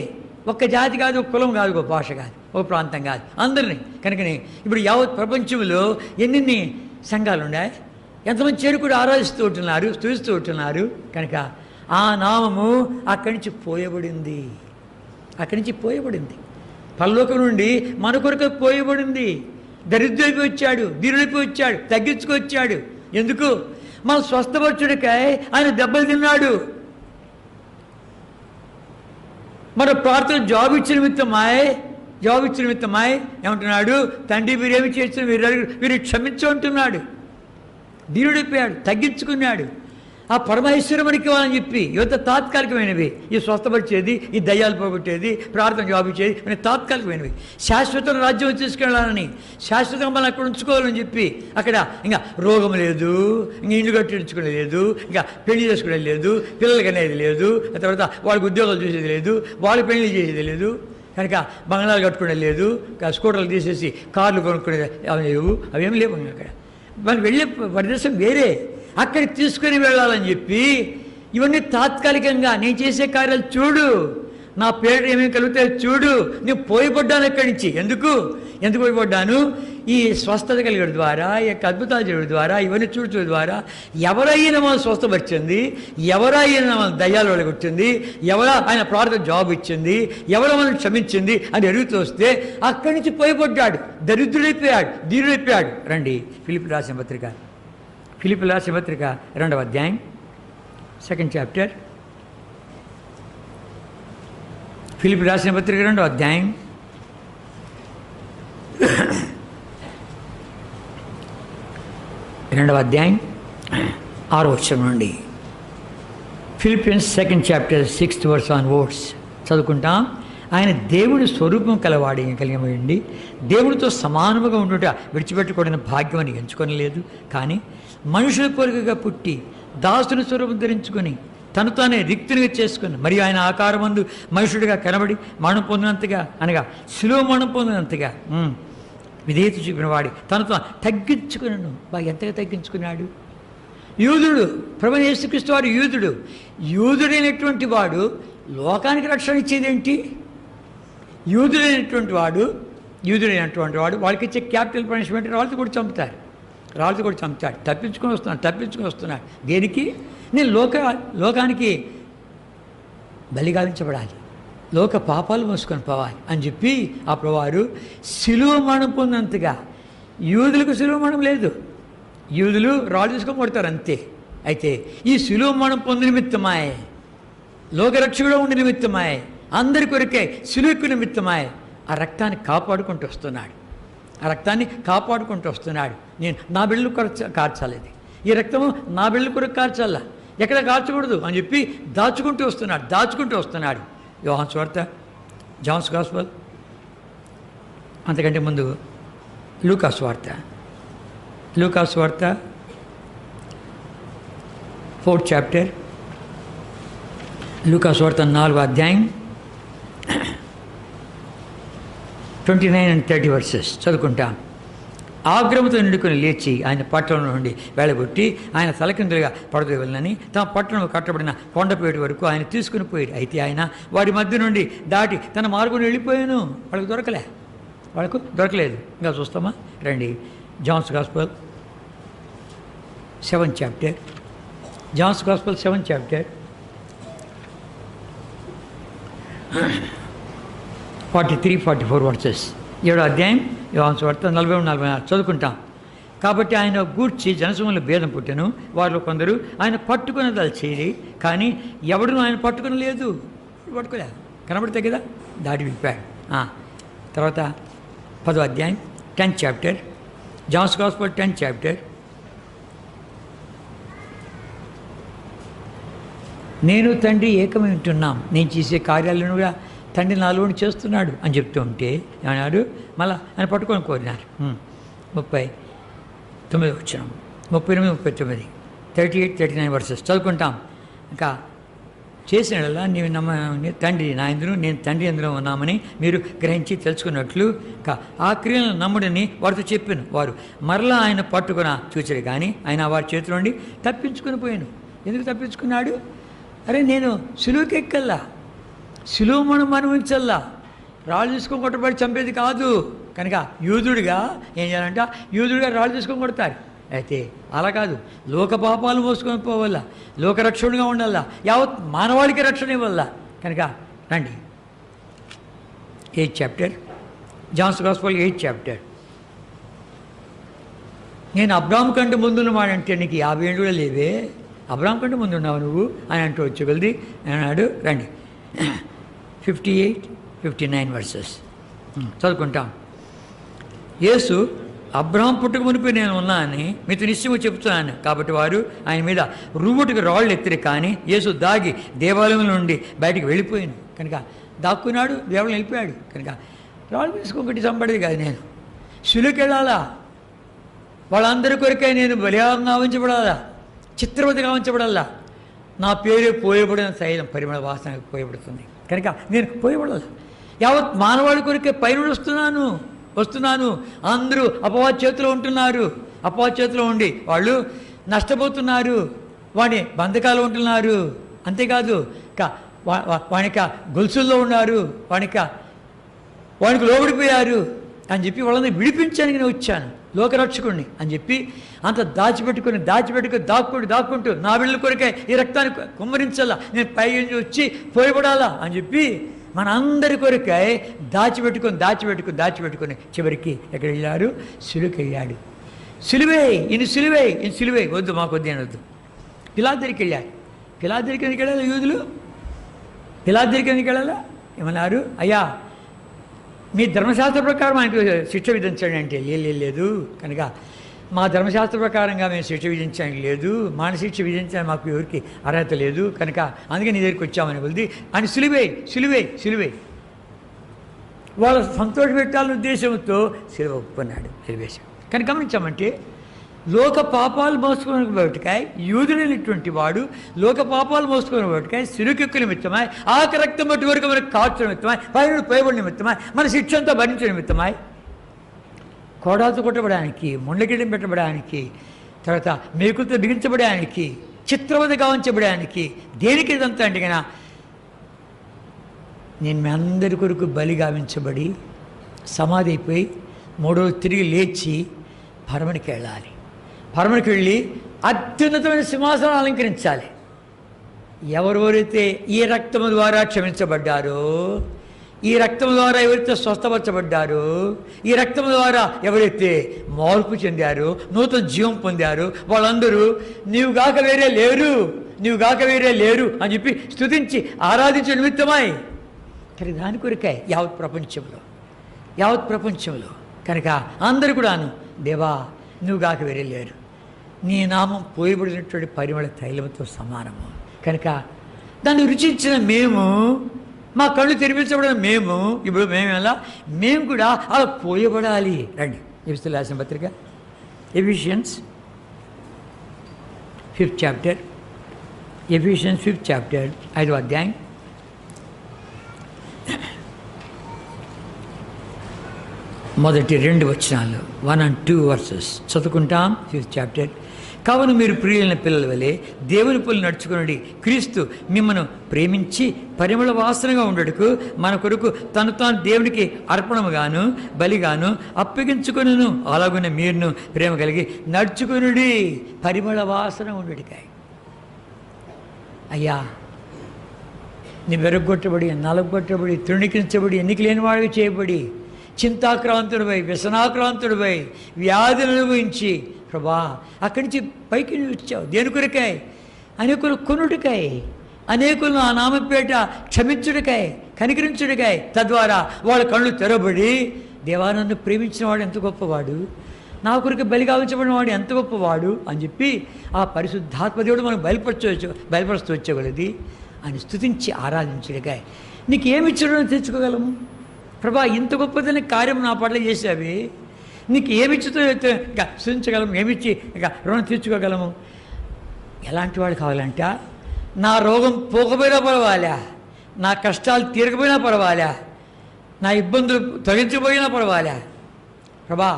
ఒక్క జాతి కాదు, ఒక కులం కాదు, ఒక భాష కాదు, ఒక ప్రాంతం కాదు, అందరినీ. కనుకనే ఇప్పుడు యావత్ ప్రపంచంలో ఎన్ని సంఘాలు ఉన్నాయి, ఎంతమంది చేరుకుని ఆరాధిస్తూ ఉంటున్నారు, స్తుతిస్తూ ఉంటున్నారు. కనుక ఆ నామము అక్కడి నుంచి పోయబడింది. పరలోకం నుండి మన కొరకు పోయబడింది. దరిద్రుడిపై వచ్చాడు, దీనుడిపై వచ్చాడు, తగ్గించుకొచ్చాడు. ఎందుకు? మన స్వస్థపరచుడికై ఆయన దెబ్బలు తిన్నాడు. మన ప్రార్థన జాబ్ ఇచ్చిన నిమిత్తమాయ్ ఏమంటున్నాడు? తండ్రి మీరేమి చేస్తున్న వీరు క్షమించు అంటున్నాడు. దీనుడిపోయాడు, తగ్గించుకున్నాడు. ఆ పరమేశ్వరమునికి ఇవ్వాలని చెప్పి యువత తాత్కాలికమైనవి. ఈ స్వస్థపరిచేది, ఈ దయ్యాలు పోగొట్టేది, ప్రార్థన జవాబు ఇచ్చేది ఇవన్నీ తాత్కాలికమైనవి. శాశ్వత రాజ్యం తీసుకెళ్ళాలని, శాశ్వతంగా మనం అక్కడ ఉంచుకోవాలని చెప్పి అక్కడ ఇంకా రోగం లేదు, ఇంకా ఇండ్లు కట్టించుకునేది లేదు, ఇంకా పెళ్లి చేసుకునేది లేదు, పిల్లలకి అనేది లేదు, తర్వాత వాళ్ళకి ఉద్యోగాలు చూసేది లేదు, వాళ్ళు పెళ్లి చేసేది లేదు, కనుక బంగ్లాలు కట్టుకునేది లేదు, స్కూటర్లు తీసేసి కార్లు కొనుక్కునేది అవి లేవు, అవేమి లేవు. అక్కడ మనం వెళ్ళే ప్రదేశం వేరే, అక్కడికి తీసుకుని వెళ్ళాలని చెప్పి ఇవన్నీ తాత్కాలికంగా నేను చేసే కార్యాలు చూడు, నా పేరు ఏమేమి కలుగుతాయో చూడు. నేను పోయిపడ్డాను అక్కడి నుంచి. ఎందుకు పోయిపడ్డాను? ఈ స్వస్థత కలిగడం ద్వారా, ఈ యొక్క అద్భుతాలు చేయడం ద్వారా, ఇవన్నీ చూడటం ద్వారా ఎవరైనా మనం స్వస్థపరిచింది, ఎవరైనా మన దయ్యాలు వెళ్ళగొచ్చింది, ఆయన ప్రార్థన జాబ్ ఇచ్చింది, ఎవరో మనం క్షమించింది అని ఎరుగుతూ వస్తే అక్కడి నుంచి పోయిపడ్డాడు, దరిద్రుడైపోయాడు, దీనుడైపోయాడు. రండి ఫిలిప్పీయులకు రాసిన పత్రిక 2వ అధ్యాయం 2nd చాప్టర్. ఫిలిప్పీయులకు రాసిన పత్రిక 2వ అధ్యాయం 6వ వచనం నుండి. Philippians 2nd chapter 6th verse onwards చదువుకుంటాం. ఆయన దేవుని స్వరూపం కలిగి దేవుడితో సమానముగా ఉండుట విడిచిపెట్టకూడని భాగ్యం అని ఎంచుకొనలేదు. కానీ మనుషుల పోలికగా పుట్టి దాసుని స్వరూపం ధరించుకొని తను తానే రిక్తునిగా చేసుకుని మరియు ఆయన ఆకారమందు మనుషుడిగా కనబడి మరణం పొందినంతగా, అనగా శిలువ మరణం పొందినంతగా విధేయత చూపిన వాడి తను తగ్గించుకున్నాను. బాగా ఎంతగా తగ్గించుకున్నాడు? యూదుడు, ప్రభువైన యేసుక్రీస్తు వాడు యూదుడైనటువంటి వాడు లోకానికి రక్షణ ఇచ్చేదేంటి? యూదుడైనటువంటి వాడు వాళ్ళకి ఇచ్చే క్యాపిటల్ పనిష్మెంట్ రాళ్ళతో కూడా చంపుతాడు. తప్పించుకొని వస్తున్నాడు. దేనికి? నేను లోకానికి బలిగావించబడాలి, లోక పాపాలు మోసుకొని పోవాలి అని చెప్పి ఆ ప్రభువారు శిలువ మరణం పొందినంతగా. యూదులకు శిలువ మరణం లేదు, యూదులు రాళ్ళు తీసుకొని కొడతారు అంతే. అయితే ఈ శిలువ మరణం పొంది నిమిత్తమాయే, లోకరక్షకుడు ఉండి నిమిత్తమాయే, అందరి కొరకే శిలువకు నిమిత్తమాయే ఆ రక్తాన్ని కాపాడుకుంటూ వస్తున్నాడు. నేను నా బిడ్డలు కార్చాలేదు, ఈ రక్తము నా బిడ్డల కొరకు కార్చాలా, ఎక్కడ కార్చకూడదు అని చెప్పి దాచుకుంటూ వస్తున్నాడు. యోహాను సువార్త, జాన్స్ గాస్పెల్, అంతకంటే ముందు లూకా సువార్త లూకా సువార్త 4th చాప్టర్, లూకా సువార్త 4వ అధ్యాయం 29 and 30 వర్సెస్ చదువుకుంటాం. ఆగ్రహంతో నిండుకొని లేచి ఆయన పట్టణం నుండి వెళ్ళగొట్టి ఆయన తలకిందులుగా పడదు వెళ్ళని తమ పట్టణం కట్టబడిన కొండపేట వరకు ఆయన తీసుకుని పోయాడు. అయితే ఆయన వారి మధ్య నుండి దాటి తన మార్గం వెళ్ళిపోయాను. వాళ్ళకు దొరకలేదు. ఇంకా చూస్తామా రండి. Johne's gospel 7th chapter, Johne's gospel 7th chapter 43-44 versus. 7వ అధ్యాయం యోహాను సువార్త 43-44 చదువుకుంటాం. కాబట్టి ఆయన గూర్చి జనసమూహంలో భేదం పుట్టెను. వారిలో కొందరు ఆయన పట్టుకున్నదాలు చేరి, కానీ ఎవడును ఆయన పట్టుకునలేదు. పట్టుకోలేదు, కనబడితే కదా దాడి విప్పాడు. తర్వాత 10వ అధ్యాయం 10th chapter, Johne's gospel 10th chapter. నేను తండ్రి ఏకమై ఉంటున్నాం, నేను చేసే కార్యాలను కూడా తండ్రి నాలోని చేస్తున్నాడు అని చెప్తూ ఉంటే ఏమన్నారు, మళ్ళీ ఆయన పట్టుకొని కోరినారు. 39 వచ్చాం, 38-39, 38-39 వర్సెస్ చదువుకుంటాం. ఇంకా చేసినలా నీవు తండ్రి నా ఎందును నేను తండ్రి ఎందులో ఉన్నామని మీరు గ్రహించి తెలుసుకున్నట్లు ఆ క్రియలను నమ్ముడని వారితో చెప్పాను. వారు మరలా ఆయన పట్టుకున్న చూచారు, కానీ ఆయన వారి చేతిలో నుండి తప్పించుకుని పోయాను. ఎందుకు తప్పించుకున్నాడు? అరే నేను సులువుకి ఎక్కల్లా, సులువు మనం అనుభవించల్లా, రాళ్ళు తీసుకొని కొట్టబడి చంపేది కాదు. కనుక యూదుడిగా ఏం చేయాలంట, యూదుడిగా రాళ్ళు తీసుకొని కొడతారు. అయితే అలా కాదు, లోక పాపాలు మోసుకొని పోవాలా, లోకరక్షణగా ఉండాలా, యావత్ మానవాళికి రక్షణ ఇవ్వాలా. కనుక రండి 8th chapter, Johne's gospel 8th chapter. నేను అబ్రాహాము కంటే ముందున్నవాడంటే నీకు 50 ఏళ్ళు కూడా లేవే, అబ్రాహాము కంటే ముందు ఉన్నావు నువ్వు అని అంటూ వచ్చగలది అన్నాడు. రండి 58-59 వర్సెస్ చదువుకుంటాం. యేసు అబ్రహాం పుట్టుక మునిపి నేను ఉన్నానని మీతో నిశ్చయము చెప్తున్నాను. కాబట్టి వారు ఆయన మీద రువ్వుటికి రాళ్ళు ఎత్తిరి, కానీ యేసు దాగి దేవాలయం నుండి బయటికి వెళ్ళిపోయాను. కనుక దాక్కున్నాడు, దేవాలయం వెళ్ళిపోయాడు. కనుక రాళ్ళు తీసుకోకటి చంపడేది కాదు, నేను శిలువకి వెళ్ళాలా, వాళ్ళందరి కొరకై నేను బలియాగంగా ఉంచబడాలా, చిత్రవతిగా ఉంచబడాలా, నా పేరు పోయబడిన తైలం పరిమళ వాసన పోయబడుతుంది. కనుక నేను పోయబడాలి, యావత్ మానవాళి కొరకే పైన వస్తున్నాను. అందరూ అపవాది చేతిలో ఉంటున్నారు, అపవాది చేతిలో ఉండి వాళ్ళు నష్టపోతున్నారు, వాడి బంధకాలు ఉంటున్నారు. అంతేకాదు వానిక గొలుసుల్లో ఉన్నారు, వానికి లోబడిపోయారు అని చెప్పి వాళ్ళని విడిపించడానికి నేను వచ్చాను, లోకరక్షకుడిని అని చెప్పి అంత దాచిపెట్టుకుని దాక్కుంటూ నా బిళ్ళ కొరకే ఈ రక్తాన్ని కుమ్మరించాలా, నేను పైకి వచ్చి పోయబడాలా అని చెప్పి మన అందరి కొరకై దాచిపెట్టుకొని చివరికి ఎక్కడ వెళ్ళారు, సిలువకి వెళ్ళాడు. సిలువే వద్దు, మాకు వద్దు అని వద్దు. పిలాతు దగ్గరికి వెళ్ళారు. పిలాతు దగ్గరికి ఎందుకు వెళ్ళాలి యూదులు? పిలాతు దగ్గరికి ఎందుకు వెళ్ళాలా? ఏమన్నారు, అయ్యా మీ ధర్మశాస్త్ర ప్రకారం ఆయనకు శిక్ష విధించండి అంటే లేదు. కనుక మా ధర్మశాస్త్ర ప్రకారంగా మేము శిక్ష విధించడానికి లేదు, మానశిక్ష విధించడానికి మాకు ఎవరికి అర్హత లేదు, కనుక అందుకే నీ దగ్గరికి వచ్చామని కొద్ది అని సిలువే వాళ్ళ సంతోష పెట్టాలనే ఉద్దేశంతో సిలువ ఒప్పుకున్నాడు, సిలువేశాడు. కానీ గమనించామంటే లోక పాపాలు మోసుకునే బయటకాయ యూదుడైనటువంటి వాడు లోక పాపాలు మోసుకునే బయటకాయ సిలుకెక్కు నిమిత్తమాయ్, ఆక రక్తం బట్టి వరకు మనకు కాల్చడం నిమిత్తమాయ్, పైన పోయబడి నిమిత్తమాయ్, మన శిక్ష అంతా భరించడం నిమిత్తమాయ్, కోడాతో కొట్టబడానికి, ముండగిడం పెట్టబడానికి, తర్వాత మేకులతో బిగించబడడానికి, చిత్రవద గావించబడడానికి, దేనికి ఇదంతా అంటే కదా నేను మీ అందరి కొరకు బలి గావించబడి సమాధి అయిపోయి 3 రోజులు తిరిగి లేచి పరమనికి వెళ్ళాలి. పరమనికి వెళ్ళి అత్యున్నతమైన సింహాసనం అలంకరించాలి. ఎవరెవరైతే ఈ రక్తము ద్వారా క్షమించబడ్డారో, ఈ రక్తం ద్వారా ఎవరైతే స్వస్థపరచబడ్డారో, ఈ రక్తం ద్వారా ఎవరైతే మార్పు చెందారో, నూతన జీవం పొందారో వాళ్ళందరూ నీవుగాక వేరే లేరు అని చెప్పి స్తుతించి ఆరాధించే నిమిత్తమై కానీ దాని కొరకాయ యావత్ ప్రపంచంలో కనుక అందరూ కూడాను దేవా నువ్వుగాక వేరే లేరు, నీ నామం పోయబడినటువంటి పరిమళ తైలంతో సమానము. కనుక దాన్ని రుచించిన మేము, మా కళ్ళు తెరిపించబడిన మేము ఎలా మేము కూడా అలా పోయబడాలి. రండి ఎఫెసీయులకు రాసిన పత్రిక Ephesians 5th chapter, Ephesians 5th chapter 5వ అధ్యాయం మొదటి 2 వచనాలు 1 and 2 verses చదువుకుంటాం. 5th chapter. కావున మీరు ప్రియులైన పిల్లల వలె దేవుని పోలి నడుచుకుని క్రీస్తు మిమ్మను ప్రేమించి పరిమళ వాసనగా ఉండటకు మన కొరకు తను తాను దేవునికి అర్పణముగాను బలిగాను అప్పగించుకొనును. అలాగున్న మీరును ప్రేమ కలిగి నడుచుకునుడి పరిమళ వాసన ఉండటికాయ. అయ్యా, నీ వెరగొట్టబడి, నలగొట్టబడి, తృణీకరించబడి, ఎన్నిక లేని వాడివి చేయబడి, చింతాక్రాంతుడిపై, వ్యసనాక్రాంతుడిపై, వ్యాధులు అనుభవించి ప్రభా అక్కడి నుంచి పైకి వచ్చావు. దేని కొరకాయ? అనేకులు కొనుడికాయ, అనేకులను ఆ నామపేట క్షమించుడికాయ, కనికరించుడికాయ, తద్వారా వాళ్ళ కళ్ళు తెరబడి దేవా నన్ను ప్రేమించిన వాడు ఎంత గొప్పవాడు, నా కొరకు బలిగా ఉంచబడిన వాడు ఎంత గొప్పవాడు అని చెప్పి ఆ పరిశుద్ధాత్మ దేవుడు మనకు బయలుపరుస్తూ వచ్చేగలది అని స్తుతించి ఆరాధించుడికాయ. నీకు ఏమి ఇచ్చడం తెచ్చుకోగలము ప్రభా? ఇంత గొప్పదని కార్యం నా పట్ల చేసావి, నీకు ఏమిచ్చుతో ఇంకా స్థుతించగలము, ఏమిచ్చి ఇంకా రుణం తీర్చుకోగలము? ఎలాంటి వాడు కావాలంట? నా రోగం పోకపోయినా పర్వాలే, నా కష్టాలు తీరకపోయినా పర్వాలే, నా ఇబ్బందులు తొలగించకపోయినా పర్వాలే ప్రభా,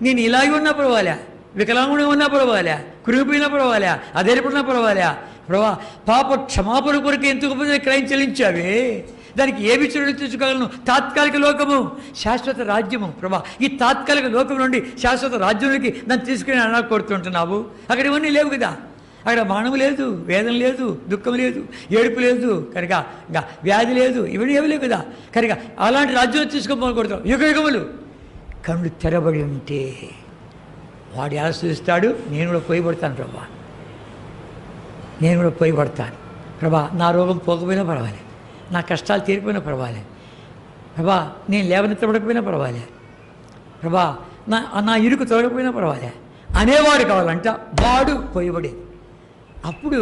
నేను ఇలాగే ఉన్నా పర్వాలే, వికలాంగుడిగా ఉన్నా పర్వాలే, కురిగిపోయినా పర్వాలే, అదేపడినా పర్వాలే ప్రభా, పాప క్షమాపణ కొరకు ఎంత గొప్ప క్రయం చెల్లించావే, దానికి ఏమి చెడు తెచ్చుకోగలను? తాత్కాలిక లోకము, శాశ్వత రాజ్యము ప్రభా. ఈ తాత్కాలిక లోకం నుండి శాశ్వత రాజ్యంలోకి నన్ను తీసుకుని అన్నా కోరుతుంటున్నావు. అక్కడ ఇవన్నీ లేవు కదా, అక్కడ మానవు లేదు, వేదన లేదు, దుఃఖం లేదు, ఏడుపు లేదు, కనుక ఇంకా వ్యాధి లేదు, ఇవన్నీ ఏమి లేవు కదా. కనుక అలాంటి రాజ్యం తీసుకోమని కొడతాం. యుగయుగములు కళ్ళు తెరబడి ఉంటే వాడు ఎలా చూస్తాడు? నేను కూడా పోయిపడతాను ప్రభా, నేను కూడా పోయిపడతాను ప్రభా. నా రోగం పోకపోయినా పర్వాలే, నా కష్టాలు తీరిపోయినా పర్వాలే ప్రభా, నేను లేవనెత్తబడకపోయినా పర్వాలే ప్రభా, నా ఇరుకు తొలగకపోయినా పర్వాలే అనేవాడు కావాలంట. వాడు పోయబడేది. అప్పుడు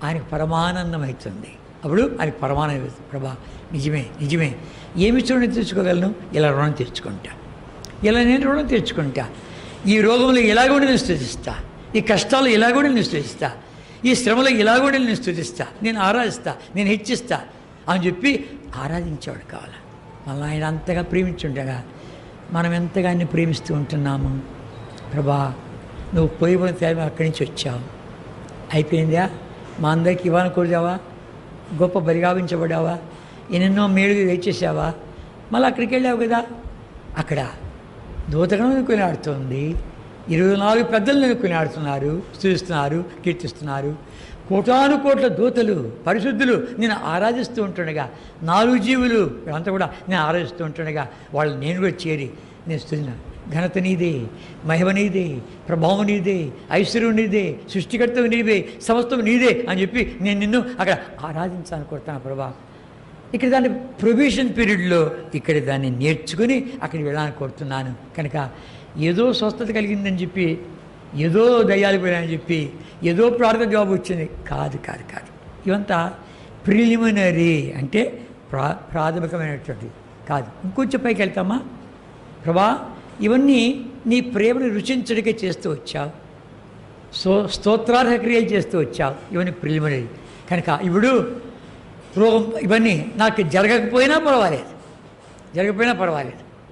ఆయనకు పరమానందం అవుతుంది. అప్పుడు ఆయనకు పరమానందం అవుతుంది. ప్రభా నిజమే, నిజమే, ఏమి రుణం తెచ్చుకోగలను? ఇలా రుణం తెచ్చుకుంటా, ఇలా నేను రుణం తెచ్చుకుంటా, ఈ రోగంలో ఇలాగ నేను స్తుతిస్తా, ఈ కష్టాలు ఇలాగ నేను స్తుతిస్తా, ఈ శ్రమలో ఇలాగ నేను స్తుతిస్తా, నేను ఆరాధిస్తా, నేను హెచ్చిస్తా అని చెప్పి ఆరాధించేవాడు కావాలి. మళ్ళీ ఆయన అంతగా ప్రేమించుండగా మనం ఎంతగా ఆయన్ని ప్రేమిస్తూ ఉంటున్నాము. ప్రభా నువ్వు పోయిపోయిన టైం అక్కడి నుంచి వచ్చావు, అయిపోయిందా? మా అందరికి ఇవ్వాలని కోరుదావా? గొప్ప బలిగావించబడావా? ఎన్నెన్నో మేలుగా వేచేసావా? మళ్ళీ అక్కడికి వెళ్ళావు కదా, అక్కడ దూతగణం కొనియాడుతోంది, 24 పెద్దలు నేను కొనియాడుతున్నారు, స్తుతిస్తున్నారు, కీర్తిస్తున్నారు. కోటాను కోట్ల దూతలు పరిశుద్ధులు నేను ఆరాధిస్తూ ఉంటుండగా, 4 జీవులు వీళ్ళంతా కూడా నేను ఆరాధిస్తూ ఉంటుండగా వాళ్ళు నేను కూడా చేరి నేను స్తుతిస్తున్నాను. ఘనత నీదే, మహిమ నీదే, ప్రభావం నీదే, ఐశ్వర్యం నీదే, సృష్టికర్తవు నీవే, సమస్తం నీదే అని చెప్పి నేను నిన్ను అక్కడ ఆరాధించాలనుకుంటున్నాను ప్రభా. ఇక్కడ దాన్ని ప్రొబేషన్ పీరియడ్లో ఇక్కడ దాన్ని నేర్చుకుని అక్కడికి వెళ్ళాలని కోరుతున్నాను. కనుక ఏదో స్వస్థత కలిగిందని చెప్పి, ఏదో దయ్యాలు పోయాయని చెప్పి, ఏదో ప్రార్థన జవాబు వచ్చింది కాదు కాదు కాదు. ఇవంతా ప్రిలిమినరీ, అంటే ప్రాథమికమైనటువంటి కాదు. ఇంకొంచెం పైకి వెళ్తామా? ప్రభా ఇవన్నీ నీ ప్రేమను రుచించడికే చేస్తూ వచ్చావు, స్తోత్రార్హ క్రియలు చేస్తూ వచ్చావు, ఇవన్నీ ప్రిలిమినరీ. కనుక ఇప్పుడు రోగం ఇవన్నీ నాకు జరగకపోయినా పర్వాలేదు,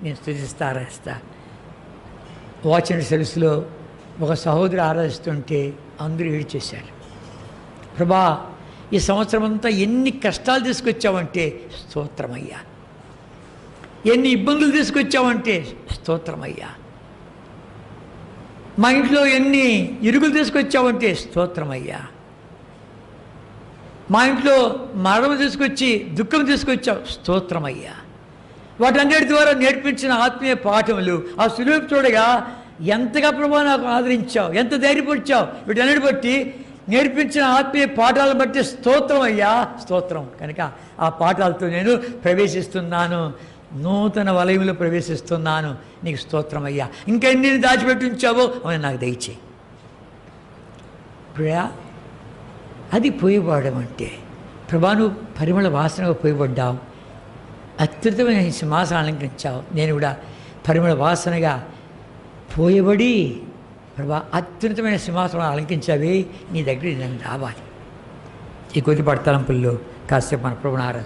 నేను స్తుతిస్తా, ఆరాధిస్తా. వాచ్ అండ్ సర్వీస్లో ఒక సహోదరు ఆరాధిస్తుంటే అందరూ ఏడ్చేశారు. ప్రభా ఈ సంవత్సరం అంతా ఎన్ని కష్టాలు తీసుకొచ్చావంటే స్తోత్రమయ్యా, ఎన్ని ఇబ్బందులు తీసుకొచ్చావంటే స్తోత్రమయ్యా, మా ఇంట్లో ఎన్ని ఇరుగులు తీసుకొచ్చావంటే స్తోత్రమయ్యా, మా ఇంట్లో మరణం తీసుకొచ్చి దుఃఖం తీసుకొచ్చావు స్తోత్రమయ్యా. వాటన్నిటి ద్వారా నేర్పించిన ఆత్మీయ పాఠములు ఆ సులువు చూడగా ఎంతగా ప్రభా నాకు ఆదరించావు, ఎంత ధైర్యపరిచావు, వీటన్నిటి బట్టి నేర్పించిన ఆత్మీయ పాఠాలను బట్టి స్తోత్రం అయ్యా, స్తోత్రం. కనుక ఆ పాఠాలతో నేను ప్రవేశిస్తున్నాను, నూతన వలయంలో ప్రవేశిస్తున్నాను. నీకు స్తోత్రం అయ్యా. ఇంకా ఎన్ని దాచిపెట్టి ఉంచావో అవన్నీ నాకు దయచేయి ప్రియా. అది పోయిపడడం అంటే ప్రభా నువ్వు పరిమళ వాసనగా పోయిపడ్డావు, అత్యుత్తమైన సింహాసనం అలంకరించావు. నేను కూడా పరిమళ వాసనగా పోయబడి ప్రభా అత్యున్నతమైన సింహాసనం అలంకించావి, నీ దగ్గర నేను రావాలి. ఈ కొద్దిపాటి తలంపుల్లో కాసేపు మన ప్రభుని ఆరాధిద్దాం.